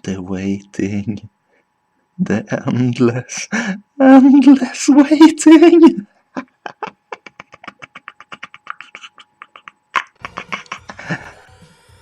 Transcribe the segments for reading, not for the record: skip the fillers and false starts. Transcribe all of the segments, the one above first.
The waiting. The endless waiting.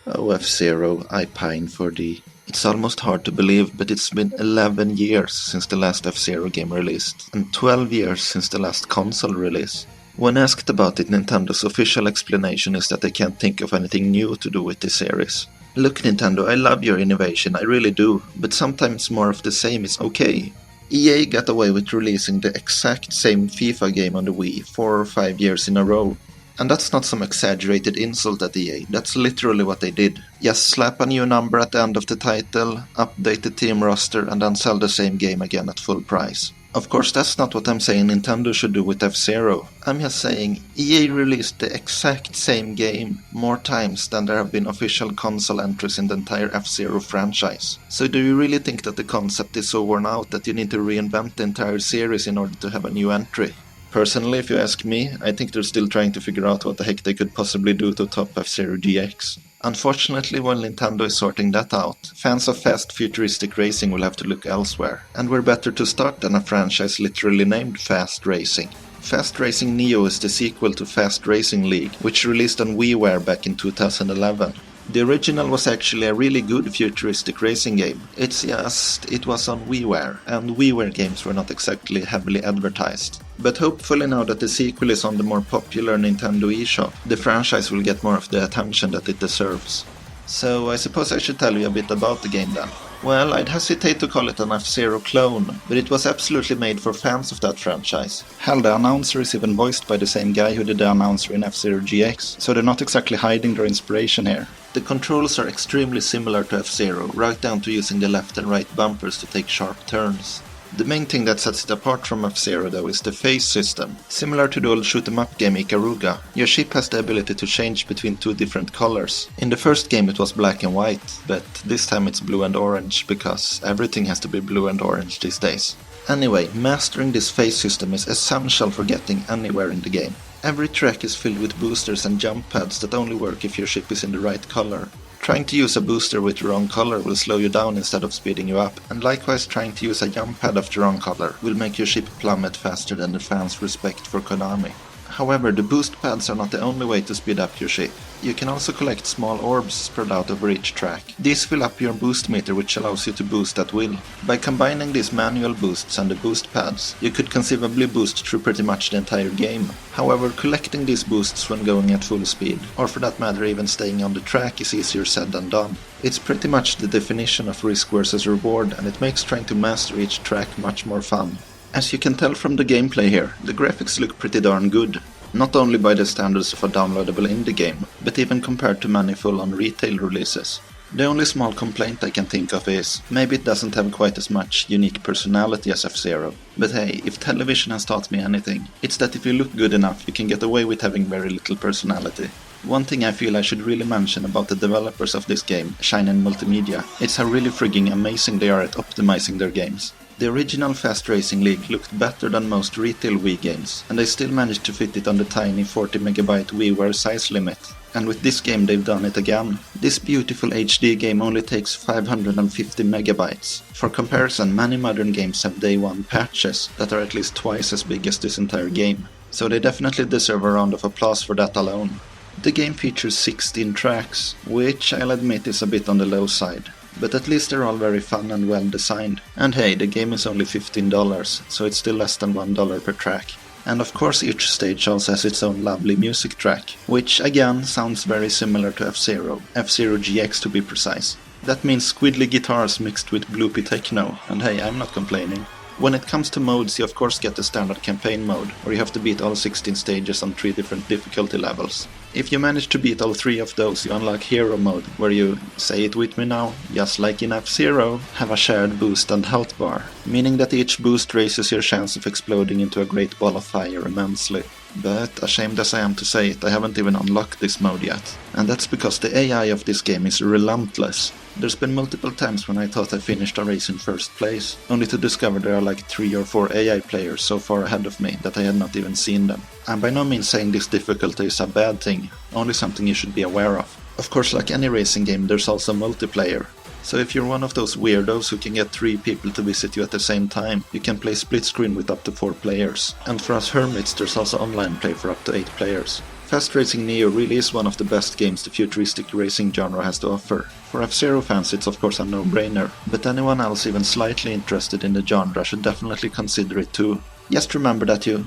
Oh, F-Zero, I pine for thee. It's almost hard to believe, but it's been 11 years since the last F-Zero game released, and 12 years since the last console release. When asked about it, Nintendo's official explanation is that they can't think of anything new to do with this series. Look, Nintendo, I love your innovation, I really do, but sometimes more of the same is okay. EA got away with releasing the exact same FIFA game on the Wii 4 or 5 years in a row. And that's not some exaggerated insult at EA, that's literally what they did. Just slap a new number at the end of the title, update the team roster, and then sell the same game again at full price. Of course, that's not what I'm saying Nintendo should do with F-Zero. I'm just saying EA released the exact same game more times than there have been official console entries in the entire F-Zero franchise. So do you really think that the concept is so worn out that you need to reinvent the entire series in order to have a new entry? Personally, if you ask me, I think they're still trying to figure out what the heck they could possibly do to top F-Zero GX. Unfortunately, while Nintendo is sorting that out, fans of fast futuristic racing will have to look elsewhere, and where better to start than a franchise literally named Fast Racing. Fast Racing Neo is the sequel to Fast Racing League, which released on WiiWare back in 2011. The original was actually a really good futuristic racing game. It's just, it was on WiiWare, and WiiWare games were not exactly heavily advertised. But hopefully now that the sequel is on the more popular Nintendo eShop, the franchise will get more of the attention that it deserves. So I suppose I should tell you a bit about the game then. Well, I'd hesitate to call it an F-Zero clone, but it was absolutely made for fans of that franchise. Hell, the announcer is even voiced by the same guy who did the announcer in F-Zero GX, so they're not exactly hiding their inspiration here. The controls are extremely similar to F-Zero, right down to using the left and right bumpers to take sharp turns. The main thing that sets it apart from F-Zero though is the phase system. Similar to the old shoot-em-up game Ikaruga, your ship has the ability to change between two different colors. In the first game it was black and white, but this time it's blue and orange, because everything has to be blue and orange these days. Anyway, mastering this phase system is essential for getting anywhere in the game. Every track is filled with boosters and jump pads that only work if your ship is in the right color. Trying to use a booster with the wrong color will slow you down instead of speeding you up, and likewise trying to use a jump pad of the wrong color will make your ship plummet faster than the fans' respect for Konami. However, the boost pads are not the only way to speed up your ship. You can also collect small orbs spread out over each track. These fill up your boost meter, which allows you to boost at will. By combining these manual boosts and the boost pads, you could conceivably boost through pretty much the entire game. However, collecting these boosts when going at full speed, or for that matter even staying on the track, is easier said than done. It's pretty much the definition of risk versus reward, and it makes trying to master each track much more fun. As you can tell from the gameplay here, the graphics look pretty darn good. Not only by the standards of a downloadable indie game, but even compared to many full-on retail releases. The only small complaint I can think of is, maybe it doesn't have quite as much unique personality as F-Zero. But hey, if television has taught me anything, it's that if you look good enough you can get away with having very little personality. One thing I feel I should really mention about the developers of this game, Shin'en Multimedia, is how really frigging amazing they are at optimizing their games. The original Fast Racing League looked better than most retail Wii games, and they still managed to fit it on the tiny 40MB WiiWare size limit. And with this game they've done it again. This beautiful HD game only takes 550 megabytes. For comparison, many modern games have day one patches that are at least twice as big as this entire game. So they definitely deserve a round of applause for that alone. The game features 16 tracks, which I'll admit is a bit on the low side. But at least they're all very fun and well designed. And hey, the game is only $15, so it's still less than $1 per track. And of course each stage also has its own lovely music track, which again sounds very similar to F-Zero, F-Zero GX to be precise. That means squiddly guitars mixed with bloopy techno, and hey, I'm not complaining. When it comes to modes, you of course get the standard campaign mode, where you have to beat all 16 stages on 3 different difficulty levels. If you manage to beat all 3 of those, you unlock Hero mode, where you, say it with me now, just like in F-Zero, have a shared boost and health bar, meaning that each boost raises your chance of exploding into a great ball of fire immensely. But, ashamed as I am to say it, I haven't even unlocked this mode yet. And that's because the AI of this game is relentless. There's been multiple times when I thought I finished a race in first place, only to discover there are like 3 or 4 AI players so far ahead of me that I had not even seen them. I'm by no means saying this difficulty is a bad thing, only something you should be aware of. Of course, like any racing game, there's also multiplayer. So if you're one of those weirdos who can get 3 people to visit you at the same time, you can play split screen with up to 4 players. And for us hermits, there's also online play for up to 8 players. Fast Racing Neo really is one of the best games the futuristic racing genre has to offer. For F-Zero fans it's of course a no-brainer, but anyone else even slightly interested in the genre should definitely consider it too. Just remember that you